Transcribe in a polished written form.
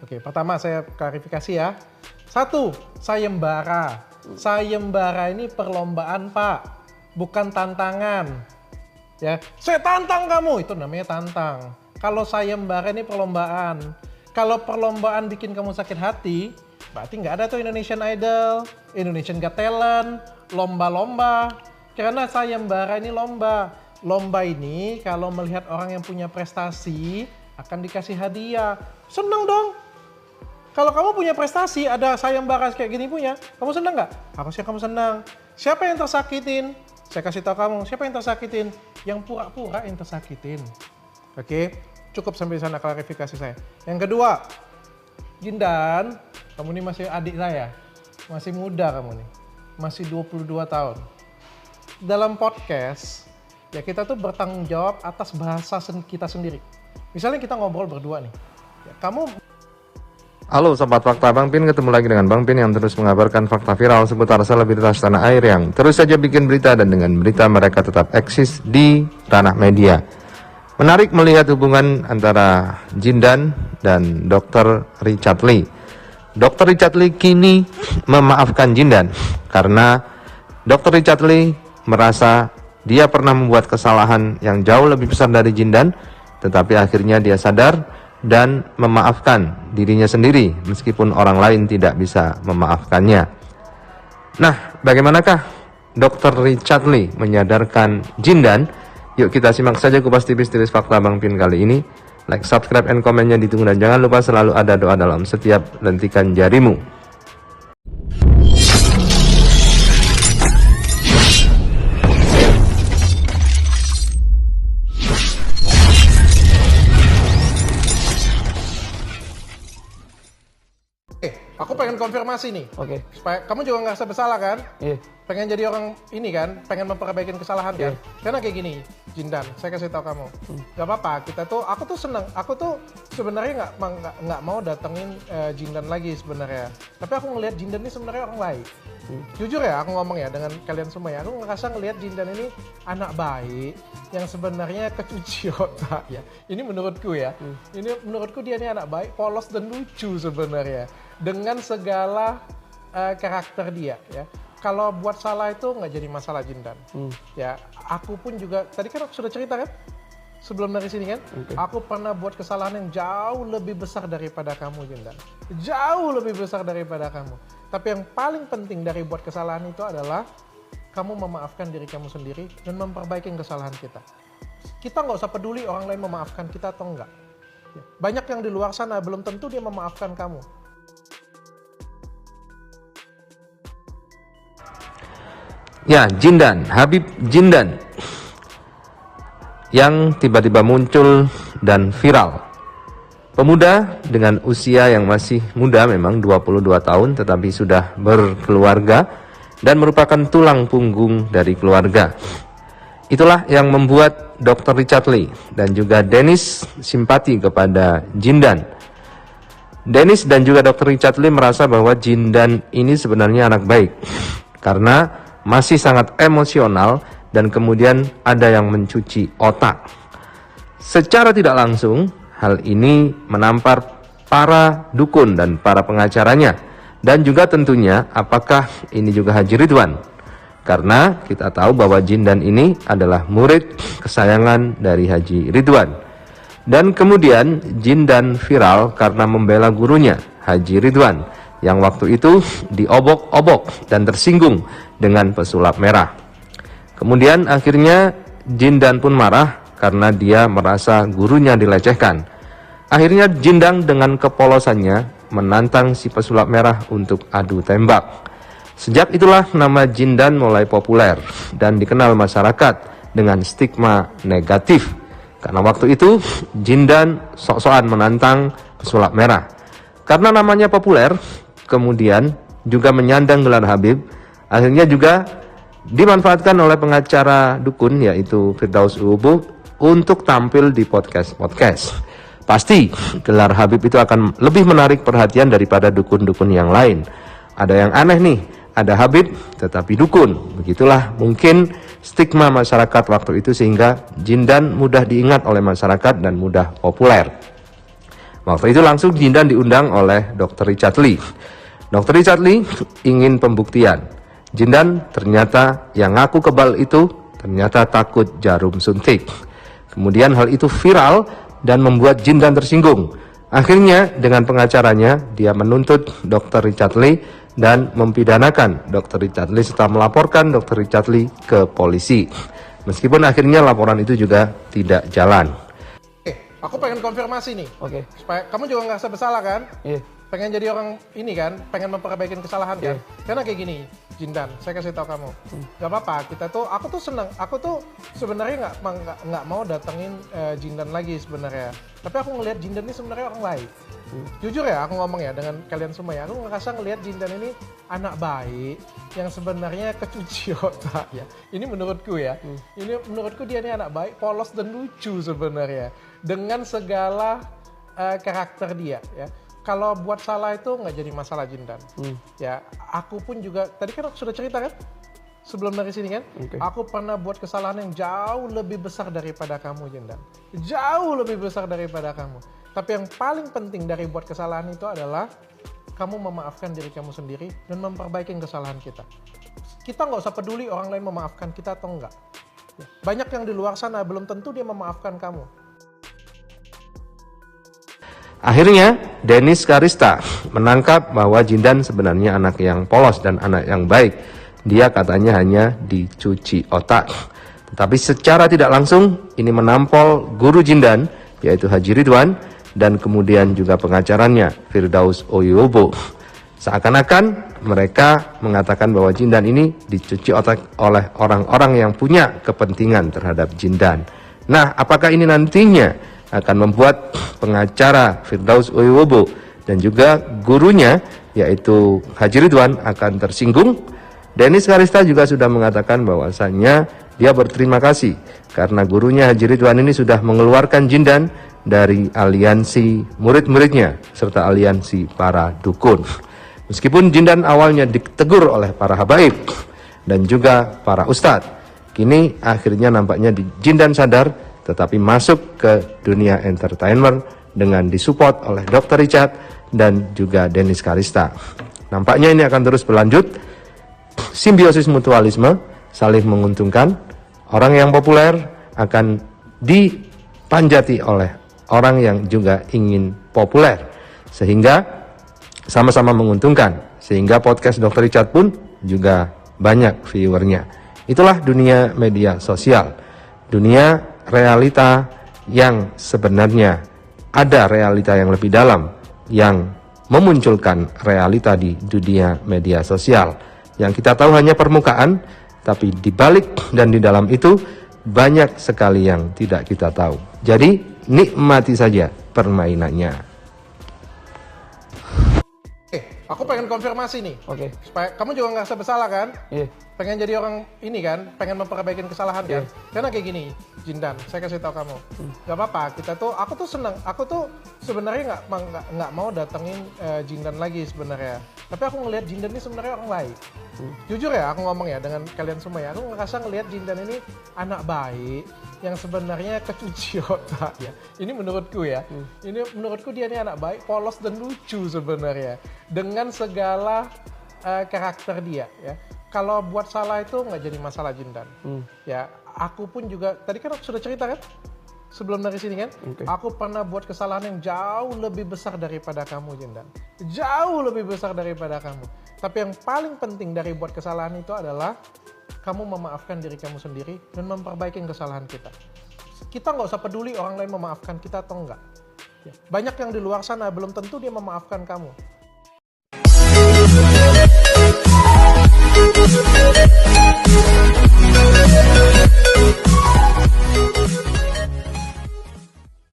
Oke, pertama saya klarifikasi ya. 1, sayembara. Sayembara ini perlombaan, Pak, bukan tantangan. Ya, saya tantang kamu, itu namanya tantang. Kalau sayembara ini perlombaan. Kalau perlombaan bikin kamu sakit hati, berarti nggak ada tuh Indonesian Idol, Indonesian Got Talent, lomba-lomba. Karena sayembara ini lomba. Lomba ini kalau melihat orang yang punya prestasi akan dikasih hadiah. Seneng dong. Kalau kamu punya prestasi, ada sayembara kayak gini punya, kamu seneng nggak? Harusnya kamu senang. Siapa yang tersakitin? Saya kasih tahu kamu, siapa yang tersakitin? Yang pura-pura yang tersakitin. Oke, cukup sampai sana klarifikasi saya. Yang kedua, Jindan, kamu ini masih adik saya. Masih muda kamu nih. Masih 22 tahun. Dalam podcast, ya kita tuh bertanggung jawab atas bahasa kita sendiri. Misalnya kita ngobrol berdua nih. Ya, kamu... Halo Sobat Fakta, Bang Pin ketemu lagi dengan Bang Pin yang terus mengabarkan fakta viral seputar selebritas tanah air yang terus saja bikin berita dan dengan berita mereka tetap eksis di ranah media. Menarik melihat hubungan antara Jindan dan Dr. Richard Lee. Dr. Richard Lee kini memaafkan Jindan karena Dr. Richard Lee merasa dia pernah membuat kesalahan yang jauh lebih besar dari Jindan, tetapi akhirnya dia sadar dan memaafkan dirinya sendiri meskipun orang lain tidak bisa memaafkannya. Nah, bagaimanakah Dr. Richard Lee menyadarkan Jindan? Yuk kita simak saja kupas tipis-tipis fakta Bang Pin kali ini. Like, subscribe, and komennya ditunggu dan jangan lupa selalu ada doa dalam setiap lentikan jarimu. Aku pengen konfirmasi nih. Oke. Supaya kamu juga nggak rasa bersalah kan? Iya. Pengen jadi orang ini kan? Pengen memperbaiki kesalahan kan? Karena kayak gini, Jindan, saya kasih tahu kamu. Gak apa-apa, aku tuh seneng. Aku tuh sebenarnya nggak mau datengin Jindan lagi sebenarnya. Tapi aku ngelihat Jindan ini sebenarnya orang baik. Jujur ya, aku ngomong ya dengan kalian semua ya. Aku ngerasa ngelihat Jindan ini anak baik yang sebenarnya kecuci otak ya. Ini menurutku ya. Ini menurutku dia ini anak baik, polos dan lucu sebenarnya. Dengan segala karakter dia ya. Kalau buat salah itu nggak jadi masalah Jindan. Ya, aku pun juga tadi kan aku sudah cerita kan sebelum dari sini kan. Aku pernah buat kesalahan yang jauh lebih besar daripada kamu Jindan. Jauh lebih besar daripada kamu. Tapi yang paling penting dari buat kesalahan itu adalah kamu memaafkan diri kamu sendiri dan memperbaiki kesalahan kita. Kita nggak usah peduli orang lain memaafkan kita atau enggak. Banyak yang di luar sana belum tentu dia memaafkan kamu. Ya, Jindan, Habib Jindan yang tiba-tiba muncul dan viral. Pemuda dengan usia yang masih muda memang 22 tahun tetapi sudah berkeluarga dan merupakan tulang punggung dari keluarga. Itulah yang membuat Dr. Richard Lee dan juga Dennis simpati kepada Jindan. Dennis dan juga Dr. Richard Lee merasa bahwa Jindan ini sebenarnya anak baik karena masih sangat emosional dan kemudian ada yang mencuci otak. Secara tidak langsung, hal ini menampar para dukun dan para pengacaranya. Dan juga tentunya apakah ini juga Haji Ridwan. Karena kita tahu bahwa Jindan ini adalah murid kesayangan dari Haji Ridwan. Dan kemudian Jindan viral karena membela gurunya, Haji Ridwan, yang waktu itu diobok-obok dan tersinggung dengan pesulap merah. Kemudian akhirnya Jindan pun marah karena dia merasa gurunya dilecehkan. Akhirnya Jindan dengan kepolosannya menantang si pesulap merah untuk adu tembak. Sejak itulah nama Jindan mulai populer dan dikenal masyarakat dengan stigma negatif. Karena waktu itu Jindan sok-sokan menantang pesulap merah. Karena namanya populer, kemudian juga menyandang gelar Habib, akhirnya juga dimanfaatkan oleh pengacara dukun yaitu Firdaus Ubu untuk tampil di podcast-podcast. Pasti gelar Habib itu akan lebih menarik perhatian daripada dukun-dukun yang lain. Ada yang aneh nih, ada Habib tetapi dukun. Begitulah mungkin stigma masyarakat waktu itu sehingga Jindan mudah diingat oleh masyarakat dan mudah populer. Waktu itu langsung Jindan diundang oleh Dr. Richard Lee. Dr. Richard Lee ingin pembuktian. Jindan ternyata yang ngaku kebal itu ternyata takut jarum suntik. Kemudian hal itu viral dan membuat Jindan tersinggung. Akhirnya dengan pengacaranya dia menuntut Dr. Richard Lee dan mempidanakan Dr. Richard Lee serta melaporkan Dr. Richard Lee ke polisi. Meskipun akhirnya laporan itu juga tidak jalan. Aku pengen konfirmasi nih. Oke. Supaya kamu juga nggak serba salah kan? Iya. Pengen jadi orang ini kan, pengen memperbaiki kesalahan kan? Karena kayak gini, Jindan, saya kasih tahu kamu, nggak apa-apa. Aku tuh seneng. Aku tuh sebenarnya nggak mau datengin Jindan lagi sebenarnya. Tapi aku ngelihat Jindan ini sebenarnya orang baik. Jujur ya, aku ngomong ya dengan kalian semua ya. Aku ngerasa ngelihat Jindan ini anak baik yang sebenarnya kecuci otak ya. Ini menurutku ya. Ini menurutku dia ini anak baik, polos dan lucu sebenarnya. Dengan segala karakter dia ya. Kalau buat salah itu nggak jadi masalah Jindan. Ya, aku pun juga tadi kan aku sudah cerita kan sebelum dari sini kan, aku pernah buat kesalahan yang jauh lebih besar daripada kamu Jindan. Jauh lebih besar daripada kamu. Tapi yang paling penting dari buat kesalahan itu adalah kamu memaafkan diri kamu sendiri dan memperbaiki kesalahan kita. Kita nggak usah peduli orang lain memaafkan kita atau enggak. Banyak yang di luar sana belum tentu dia memaafkan kamu. Akhirnya, Dennis Karista menangkap bahwa Jindan sebenarnya anak yang polos dan anak yang baik. Dia katanya hanya dicuci otak. Tetapi secara tidak langsung, ini menampol guru Jindan, yaitu Haji Ridwan, dan kemudian juga pengacaranya, Firdaus Oyobo. Seakan-akan mereka mengatakan bahwa Jindan ini dicuci otak oleh orang-orang yang punya kepentingan terhadap Jindan. Nah, apakah ini nantinya akan membuat pengacara Firdaus Oyobo dan juga gurunya yaitu Haji Ridwan akan tersinggung? Dennis Karista juga sudah mengatakan bahwasannya dia berterima kasih karena gurunya Haji Ridwan ini sudah mengeluarkan Jindan dari aliansi murid-muridnya serta aliansi para dukun. Meskipun Jindan awalnya ditegur oleh para habaib dan juga para ustadz, kini akhirnya nampaknya Jindan sadar tetapi masuk ke dunia entertainment dengan disupport oleh Dr. Richard dan juga Dennis Karista. Nampaknya ini akan terus berlanjut, simbiosis mutualisme, saling menguntungkan. Orang yang populer akan dipanjati oleh orang yang juga ingin populer, sehingga sama-sama menguntungkan. Sehingga podcast Dr. Richard pun juga banyak viewernya. Itulah dunia media sosial, dunia realita yang sebenarnya ada realita yang lebih dalam yang memunculkan realita di dunia media sosial yang kita tahu hanya permukaan, tapi di balik dan di dalam itu banyak sekali yang tidak kita tahu. Jadi nikmati saja permainannya. Aku pengen konfirmasi nih. Oke. Supaya kamu juga nggak serba salah kan? Iya. Pengen jadi orang ini kan, pengen memperbaiki kesalahan kan? Karena kayak gini, Jindan, saya kasih tahu kamu, nggak apa-apa. Aku tuh seneng. Aku tuh sebenarnya nggak mau datengin Jindan lagi sebenarnya. Tapi aku ngelihat Jindan ini sebenarnya orang baik. Jujur ya, aku ngomong ya dengan kalian semua ya. Aku ngerasa ngelihat Jindan ini anak baik yang sebenarnya kecuci otak ya. Ini menurutku ya. Ini menurutku dia ini anak baik, polos dan lucu sebenarnya. Dengan segala karakter dia ya. Kalau buat salah itu nggak jadi masalah Jindan. Ya, aku pun juga tadi kan aku sudah cerita kan sebelum dari sini kan. Aku pernah buat kesalahan yang jauh lebih besar daripada kamu Jindan. Jauh lebih besar daripada kamu. Tapi yang paling penting dari buat kesalahan itu adalah kamu memaafkan diri kamu sendiri dan memperbaiki kesalahan kita. Kita nggak usah peduli orang lain memaafkan kita atau enggak. Banyak yang di luar sana belum tentu dia memaafkan kamu.